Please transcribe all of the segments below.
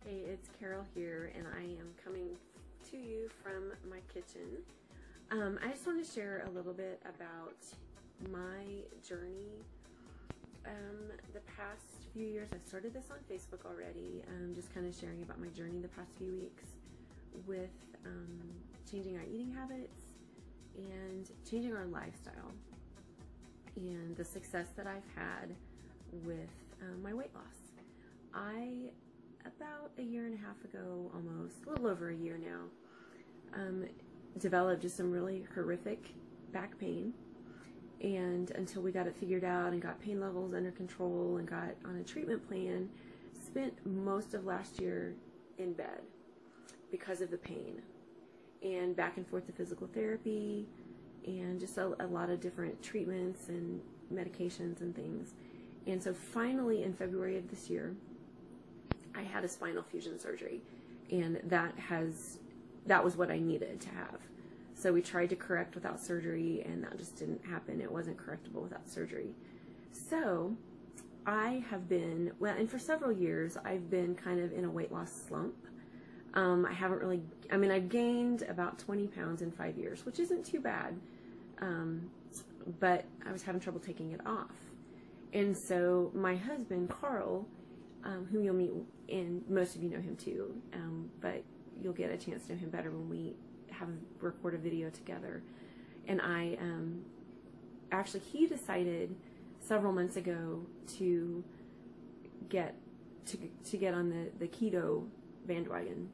Hey, it's Carol here, and I am coming to you from my kitchen. I just want to share a little bit about my journey. The past few years, I've started this on Facebook already, just kind of sharing about my journey the past few weeks with changing our eating habits and changing our lifestyle, and the success that I've had with my weight loss. About a year and a half ago, almost, a little over a year now, developed just some really horrific back pain. And until we got it figured out and got pain levels under control and got on a treatment plan, spent most of last year in bed because of the pain, and back and forth to physical therapy and just a lot of different treatments and medications and things. And so finally in February of this year, I had a spinal fusion surgery, and that was what I needed to have. So we tried to correct without surgery, and that just didn't happen. It wasn't correctable without surgery. So I have been, well, and for several years, I've been kind of in a weight loss slump. I haven't really, I've gained about 20 pounds in 5 years, which isn't too bad. But I was having trouble taking it off. And so my husband, Carl, whom you'll meet, and most of you know him too, but you'll get a chance to know him better when we record a video together. And he decided several months ago to get on the keto bandwagon.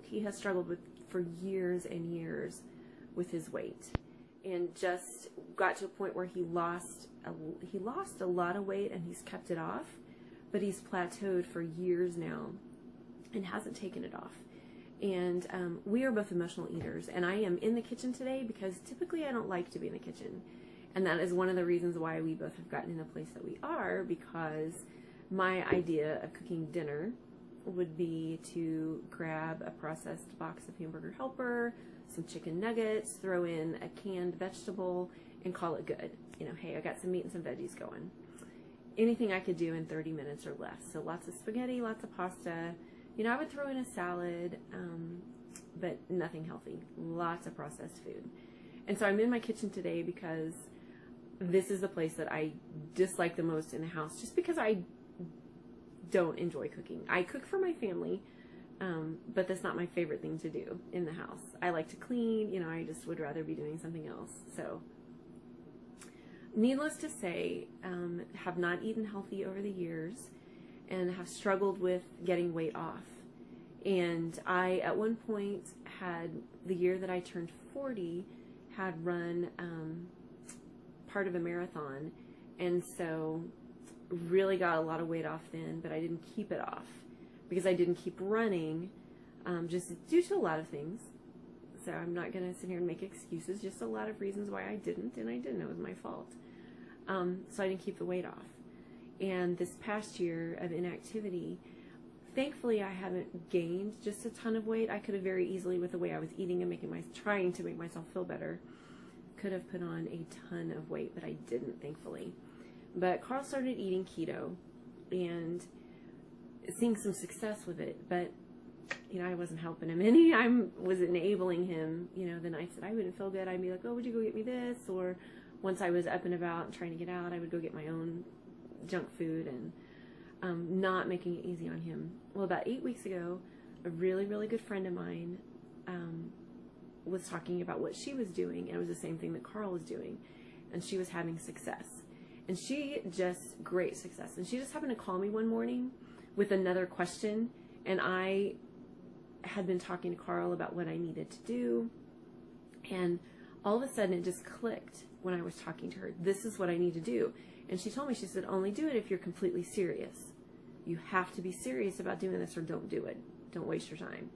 He has struggled for years and years with his weight, and just got to a point where he lost a lot of weight, and he's kept it off, but he's plateaued for years now and hasn't taken it off. And we are both emotional eaters, and I am in the kitchen today because typically I don't like to be in the kitchen. And that is one of the reasons why we both have gotten in the place that we are, because my idea of cooking dinner would be to grab a processed box of Hamburger Helper, some chicken nuggets, throw in a canned vegetable, and call it good. You know, hey, I got some meat and some veggies going. Anything I could do in 30 minutes or less. So lots of spaghetti, lots of pasta. You know, I would throw in a salad, but nothing healthy. Lots of processed food. And so I'm in my kitchen today because this is the place that I dislike the most in the house, just because I don't enjoy cooking. I cook for my family, but that's not my favorite thing to do in the house. I like to clean, you know, I just would rather be doing something else. So needless to say, have not eaten healthy over the years and have struggled with getting weight off. And I, at one point, had, the year that I turned 40, had run part of a marathon, and so really got a lot of weight off then, but I didn't keep it off because I didn't keep running, just due to a lot of things. So I'm not going to sit here and make excuses, just a lot of reasons why I didn't, and I didn't. It was my fault. So I didn't keep the weight off. And this past year of inactivity, thankfully I haven't gained just a ton of weight. I could have very easily, with the way I was eating and trying to make myself feel better, could have put on a ton of weight, but I didn't, thankfully. But Carl started eating keto and seeing some success with it, but you know, I wasn't helping him any. I was enabling him. You know, the nights that I wouldn't feel good, I'd be like, oh, would you go get me this? Or once I was up and about and trying to get out, I would go get my own junk food, and not making it easy on him. Well, about 8 weeks ago, a really, really good friend of mine was talking about what she was doing, and it was the same thing that Carl was doing, and she was having success. And great success. And she just happened to call me one morning with another question, and I had been talking to Carl about what I needed to do, and all of a sudden it just clicked when I was talking to her. This is what I need to do. And she told me, she said, only do it if you're completely serious. You have to be serious about doing this, or don't do it. Don't waste your time.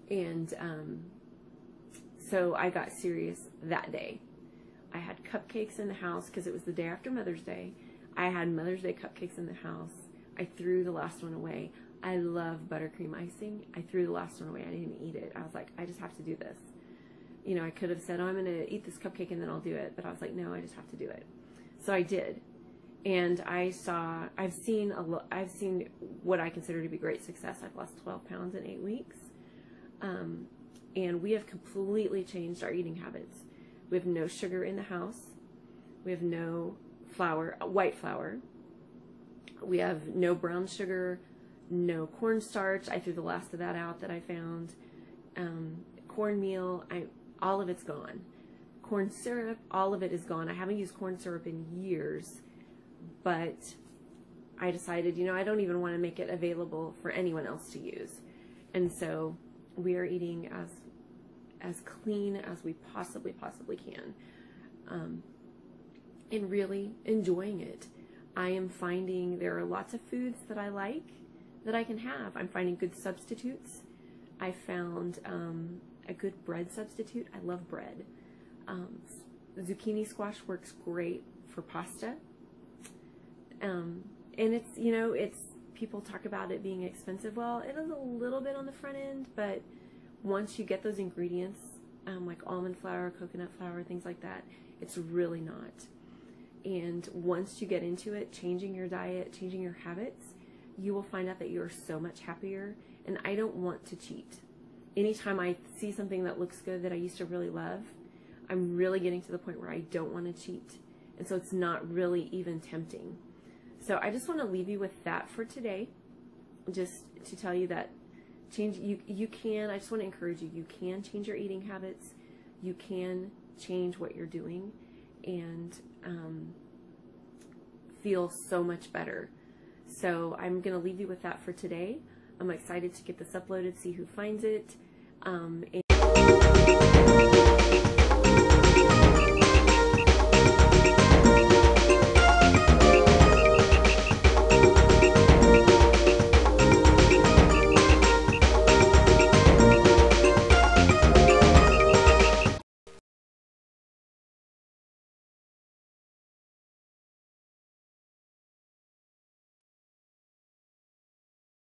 And so I got serious that day. I had cupcakes in the house because it was the day after Mother's Day. I had Mother's Day cupcakes in the house. I threw the last one away. I love buttercream icing. I threw the last one away. I didn't even eat it. I was like, I just have to do this. You know, I could have said, oh, I'm going to eat this cupcake and then I'll do it. But I was like, no, I just have to do it. So I did. And I've seen what I consider to be great success. I've lost 12 pounds in 8 weeks. And we have completely changed our eating habits. We have no sugar in the house. We have no flour, white flour. We have no brown sugar, no cornstarch. I threw the last of that out that I found. Cornmeal, all of it's gone. Corn syrup, all of it is gone. I haven't used corn syrup in years, but I decided, I don't even want to make it available for anyone else to use. And so we are eating as clean as we possibly can, and really enjoying it. I am finding there are lots of foods that I like that I can have. I'm finding good substitutes. I found a good bread substitute. I love bread. Zucchini squash works great for pasta. And it's, people talk about it being expensive. Well, it is a little bit on the front end, but once you get those ingredients, like almond flour, coconut flour, things like that, it's really not. And once you get into it, changing your diet, changing your habits, you will find out that you're so much happier. And I don't want to cheat. Anytime I see something that looks good that I used to really love, I'm really getting to the point where I don't want to cheat. And so it's not really even tempting. So I just want to leave you with that for today, just to tell you that you can, I just want to encourage you, you can change your eating habits, you can change what you're doing, and feel so much better. So I'm going to leave you with that for today. I'm excited to get this uploaded, see who finds it. And